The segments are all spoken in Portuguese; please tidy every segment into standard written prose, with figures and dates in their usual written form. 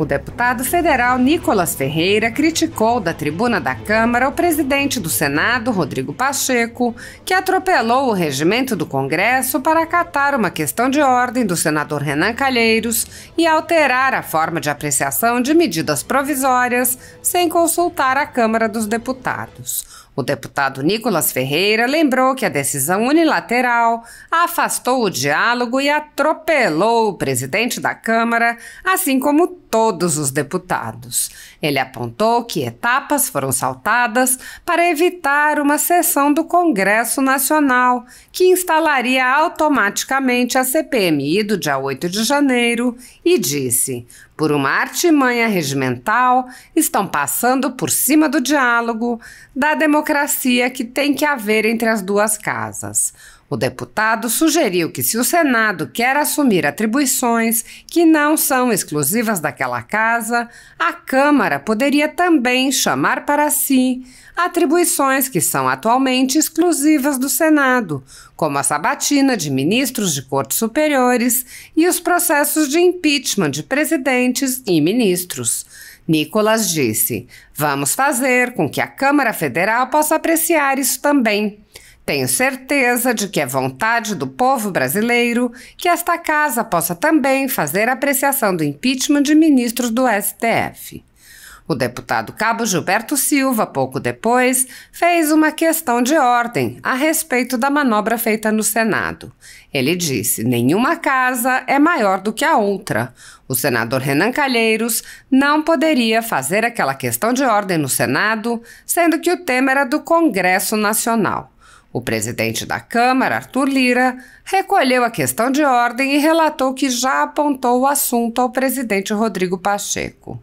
O deputado federal Nicolas Ferreira criticou da tribuna da Câmara o presidente do Senado, Rodrigo Pacheco, que atropelou o regimento do Congresso para acatar uma questão de ordem do senador Renan Calheiros e alterar a forma de apreciação de medidas provisórias sem consultar a Câmara dos Deputados. O deputado Nicolas Ferreira lembrou que a decisão unilateral afastou o diálogo e atropelou o presidente da Câmara, assim como todos os deputados. Ele apontou que etapas foram saltadas para evitar uma sessão do Congresso Nacional, que instalaria automaticamente a CPMI do dia 8 de janeiro, e disse: por uma artimanha regimental, estão passando por cima do diálogo, da democracia que tem que haver entre as duas casas. O deputado sugeriu que, se o Senado quer assumir atribuições que não são exclusivas daquela casa, a Câmara poderia também chamar para si atribuições que são atualmente exclusivas do Senado, como a sabatina de ministros de cortes superiores e os processos de impeachment de presidentes e ministros. Nicolas disse: vamos fazer com que a Câmara Federal possa apreciar isso também. Tenho certeza de que é vontade do povo brasileiro que esta casa possa também fazer a apreciação do impeachment de ministros do STF. O deputado Cabo Gilberto Silva, pouco depois, fez uma questão de ordem a respeito da manobra feita no Senado. Ele disse: nenhuma casa é maior do que a outra. O senador Renan Calheiros não poderia fazer aquela questão de ordem no Senado, sendo que o tema era do Congresso Nacional. O presidente da Câmara, Arthur Lira, recolheu a questão de ordem e relatou que já apontou o assunto ao presidente Rodrigo Pacheco.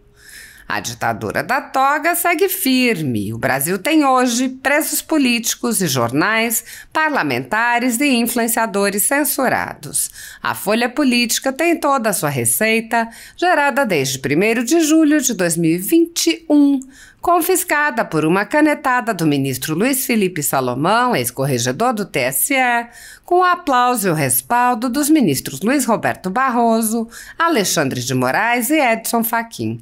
A ditadura da toga segue firme. O Brasil tem hoje presos políticos e jornais, parlamentares e influenciadores censurados. A Folha Política tem toda a sua receita, gerada desde 1º de julho de 2021, confiscada por uma canetada do ministro Luiz Felipe Salomão, ex-corregedor do TSE, com o aplauso e o respaldo dos ministros Luiz Roberto Barroso, Alexandre de Moraes e Edson Fachin.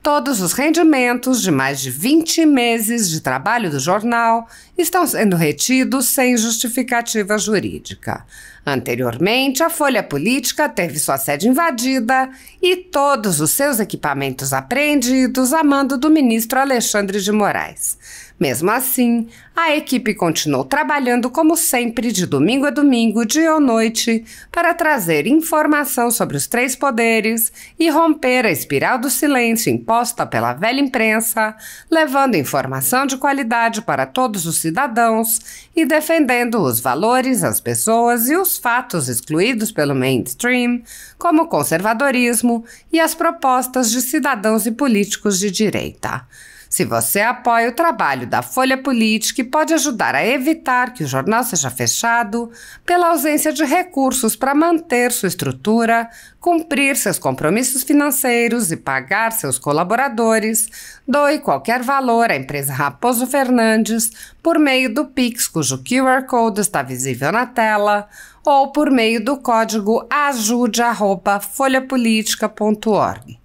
Todos os rendimentos de mais de 20 meses de trabalho do jornal estão sendo retidos sem justificativa jurídica. Anteriormente, a Folha Política teve sua sede invadida e todos os seus equipamentos apreendidos a mando do ministro Alexandre de Moraes. Mesmo assim, a equipe continuou trabalhando como sempre, de domingo a domingo, dia ou noite, para trazer informação sobre os três poderes e romper a espiral do silêncio imposta pela velha imprensa, levando informação de qualidade para todos os cidadãos e defendendo os valores, as pessoas e os fatos excluídos pelo mainstream, como o conservadorismo e as propostas de cidadãos e políticos de direita. Se você apoia o trabalho da Folha Política e pode ajudar a evitar que o jornal seja fechado, pela ausência de recursos para manter sua estrutura, cumprir seus compromissos financeiros e pagar seus colaboradores, doe qualquer valor à empresa Raposo Fernandes por meio do Pix, cujo QR Code está visível na tela, ou por meio do código ajude@folhapolitica.org.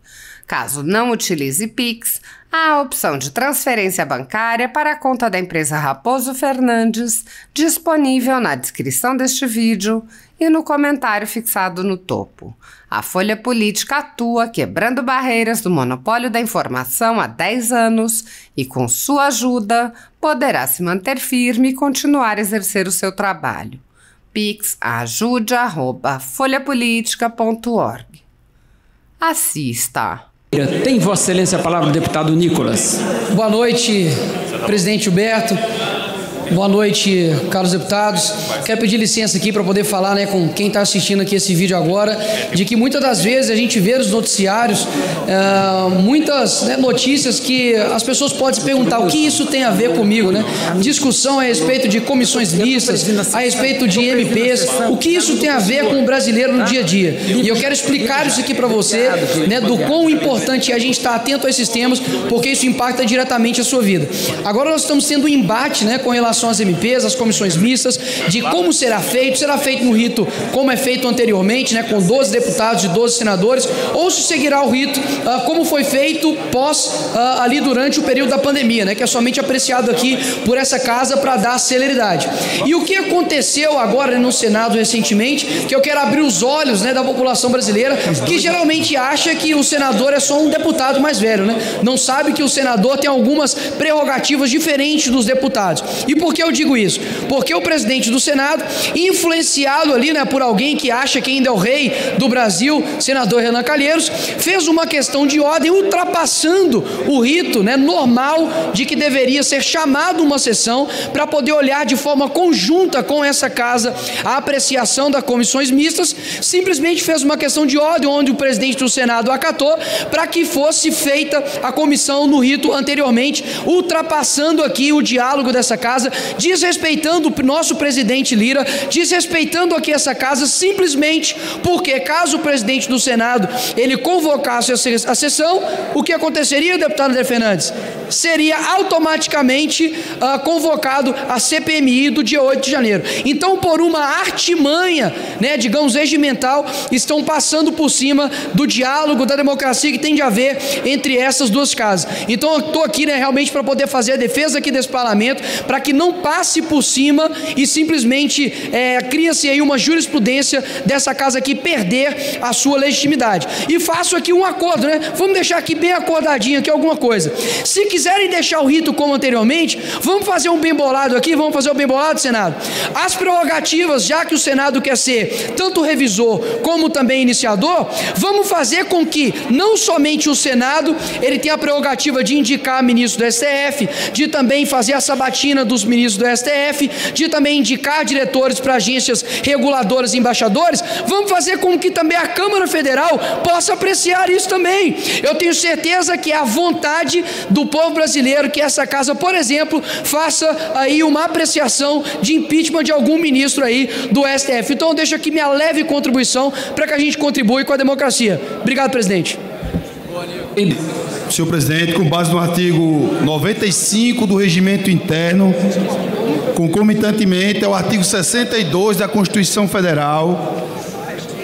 Caso não utilize Pix, há a opção de transferência bancária para a conta da empresa Raposo Fernandes, disponível na descrição deste vídeo e no comentário fixado no topo. A Folha Política atua quebrando barreiras do monopólio da informação há 10 anos e, com sua ajuda, poderá se manter firme e continuar a exercer o seu trabalho. Pix ajude@folhapolitica.org. Assista. Tem Vossa Excelência a palavra do deputado Nicolas. Boa noite, presidente Gilberto. Boa noite, caros deputados. Quero pedir licença aqui para poder falar, com quem está assistindo aqui esse vídeo agora, de que muitas das vezes a gente vê nos noticiários muitas notícias que as pessoas podem se perguntar o que isso tem a ver comigo, Discussão a respeito de comissões mistas, a respeito de MPs, o que isso tem a ver com o brasileiro no dia a dia. E eu quero explicar isso aqui para você, do quão importante é a gente estar atento a esses temas, porque isso impacta diretamente a sua vida. Agora nós estamos tendo um embate, com relação relação às MPs, às comissões mistas, de como será feito no rito como é feito anteriormente, né, com 12 deputados e 12 senadores, ou se seguirá o rito como foi feito ali durante o período da pandemia, né, que é somente apreciado aqui por essa casa para dar celeridade. E o que aconteceu agora no Senado recentemente, que eu quero abrir os olhos, né, da população brasileira, que geralmente acha que o senador é só um deputado mais velho, né, não sabe que o senador tem algumas prerrogativas diferentes dos deputados. E por que eu digo isso? Porque o presidente do Senado, influenciado ali, né, por alguém que acha que ainda é o rei do Brasil, senador Renan Calheiros, fez uma questão de ordem ultrapassando o rito, né, normal de que deveria ser chamado uma sessão para poder olhar de forma conjunta com essa casa a apreciação das comissões mistas. Simplesmente fez uma questão de ordem onde o presidente do Senado acatou para que fosse feita a comissão no rito anteriormente, ultrapassando aqui o diálogo dessa casa, desrespeitando o nosso presidente Lira, desrespeitando aqui essa casa, simplesmente porque caso o presidente do Senado ele convocasse a sessão, o que aconteceria, deputado André Fernandes? Seria automaticamente convocado a CPMI do dia 8 de janeiro. Então, por uma artimanha, né, digamos, regimental, estão passando por cima do diálogo, da democracia que tem de haver entre essas duas casas. Então, eu estou aqui, né, realmente para poder fazer a defesa aqui desse parlamento, para que não passe por cima e simplesmente cria-se aí uma jurisprudência dessa casa aqui perder a sua legitimidade. E faço aqui um acordo, né? Vamos deixar aqui bem acordadinho aqui alguma coisa. Se quiserem deixar o rito como anteriormente, vamos fazer um bem bolado aqui, vamos fazer o bem bolado, Senado. As prerrogativas, já que o Senado quer ser tanto revisor como também iniciador, vamos fazer com que não somente o Senado, ele tenha a prerrogativa de indicar ministro do STF, de também fazer a sabatina dos ministros do STF, de também indicar diretores para agências reguladoras e embaixadores, vamos fazer com que também a Câmara Federal possa apreciar isso também. Eu tenho certeza que é a vontade do povo brasileiro que essa casa, por exemplo, faça aí uma apreciação de impeachment de algum ministro aí do STF. Então eu deixo aqui minha leve contribuição para que a gente contribua com a democracia. Obrigado, presidente. Senhor presidente, com base no artigo 95 do Regimento Interno, concomitantemente ao artigo 62 da Constituição Federal,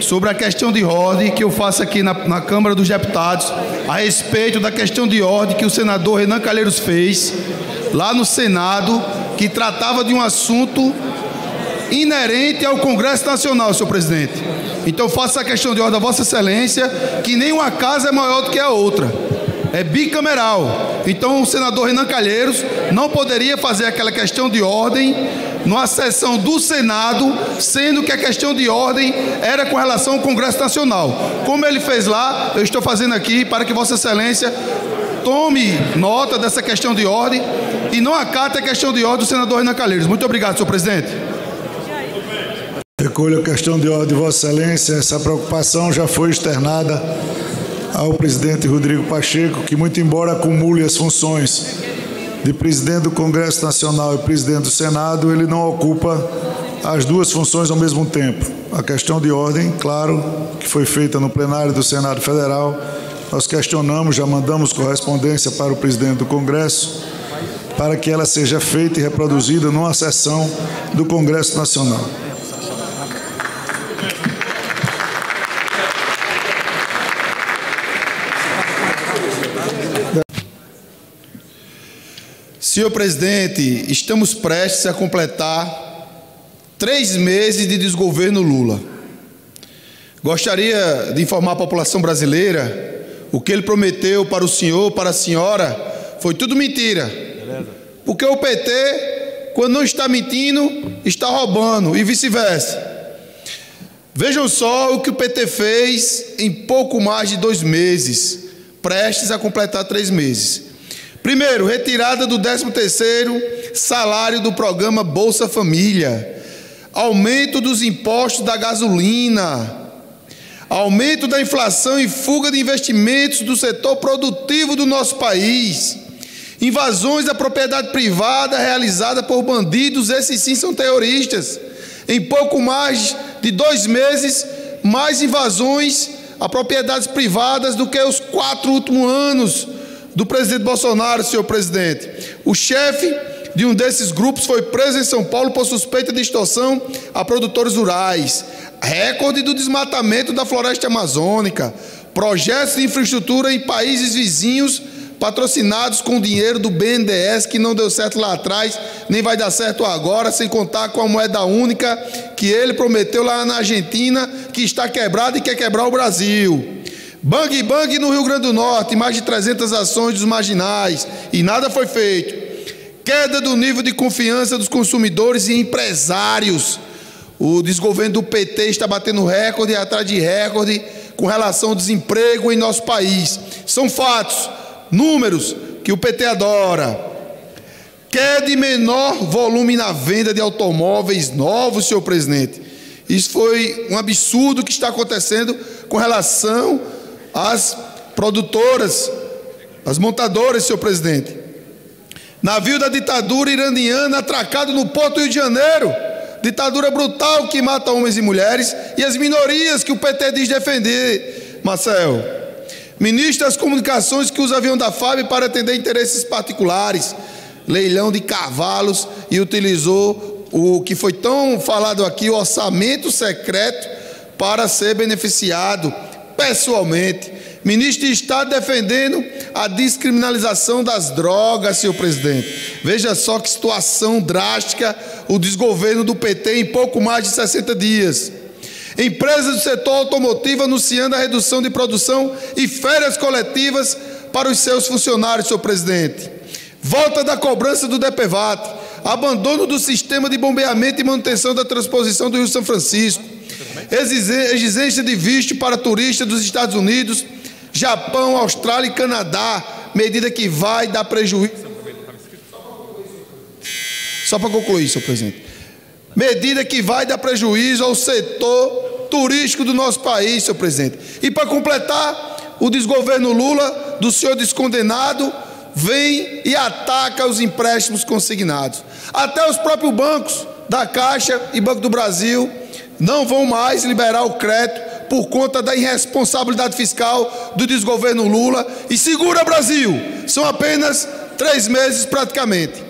sobre a questão de ordem que eu faço aqui na Câmara dos Deputados, a respeito da questão de ordem que o senador Renan Calheiros fez lá no Senado, que tratava de um assunto inerente ao Congresso Nacional, senhor presidente. Então faço a questão de ordem a Vossa Excelência, que nenhuma casa é maior do que a outra. É bicameral. Então o senador Renan Calheiros não poderia fazer aquela questão de ordem numa sessão do Senado, sendo que a questão de ordem era com relação ao Congresso Nacional. Como ele fez lá, eu estou fazendo aqui para que Vossa Excelência tome nota dessa questão de ordem e não acate a questão de ordem do senador Renan Calheiros. Muito obrigado, senhor presidente. Recolho a questão de ordem de Vossa Excelência. Essa preocupação já foi externada ao presidente Rodrigo Pacheco, que, muito embora acumule as funções de presidente do Congresso Nacional e presidente do Senado, ele não ocupa as duas funções ao mesmo tempo. A questão de ordem, claro, que foi feita no plenário do Senado Federal, nós questionamos, já mandamos correspondência para o presidente do Congresso, para que ela seja feita e reproduzida numa sessão do Congresso Nacional. Senhor presidente, estamos prestes a completar 3 meses de desgoverno Lula. Gostaria de informar a população brasileira, o que ele prometeu para o senhor, para a senhora, foi tudo mentira. Porque o PT, quando não está mentindo, está roubando e vice-versa. Vejam só o que o PT fez em pouco mais de 2 meses, prestes a completar 3 meses. Primeiro, retirada do 13º salário do programa Bolsa Família, aumento dos impostos da gasolina, aumento da inflação e fuga de investimentos do setor produtivo do nosso país, invasões da propriedade privada realizada por bandidos, esses sim são terroristas. Em pouco mais de 2 meses, mais invasões a propriedades privadas do que os 4 últimos anos do presidente Bolsonaro, senhor presidente. O chefe de um desses grupos foi preso em São Paulo por suspeita de extorsão a produtores rurais. Recorde do desmatamento da floresta amazônica. Projetos de infraestrutura em países vizinhos patrocinados com dinheiro do BNDES, que não deu certo lá atrás, nem vai dar certo agora, sem contar com a moeda única que ele prometeu lá na Argentina, que está quebrada e quer quebrar o Brasil. Bang Bang no Rio Grande do Norte, mais de 300 ações dos marginais, e nada foi feito. Queda do nível de confiança dos consumidores e empresários. O desgoverno do PT está batendo recorde atrás de recorde com relação ao desemprego em nosso país. São fatos, números que o PT adora. Queda de menor volume na venda de automóveis novos, senhor presidente. Isso foi um absurdo que está acontecendo com relação às produtoras, às montadoras, senhor presidente. Navio da ditadura iraniana atracado no Porto do Rio de Janeiro. Ditadura brutal que mata homens e mulheres e as minorias que o PT diz defender, Marcel. Ministro das Comunicações que usa avião da FAB para atender interesses particulares. Leilão de cavalos e utilizou o que foi tão falado aqui, o orçamento secreto, para ser beneficiado pessoalmente. Ministro de Estado defendendo a descriminalização das drogas, senhor presidente. Veja só que situação drástica o desgoverno do PT em pouco mais de 60 dias. Empresas do setor automotivo anunciando a redução de produção e férias coletivas para os seus funcionários, senhor presidente. Volta da cobrança do DPVAT, abandono do sistema de bombeamento e manutenção da transposição do Rio São Francisco, exigência de visto para turistas dos Estados Unidos, Japão, Austrália e Canadá, medida que vai dar prejuízo. Só para concluir, senhor presidente. Medida que vai dar prejuízo ao setor turístico do nosso país, senhor presidente. E para completar, o desgoverno Lula, do senhor descondenado, vem e ataca os empréstimos consignados. Até os próprios bancos da Caixa e Banco do Brasil não vão mais liberar o crédito por conta da irresponsabilidade fiscal do desgoverno Lula. E segura, Brasil, são apenas 3 meses praticamente.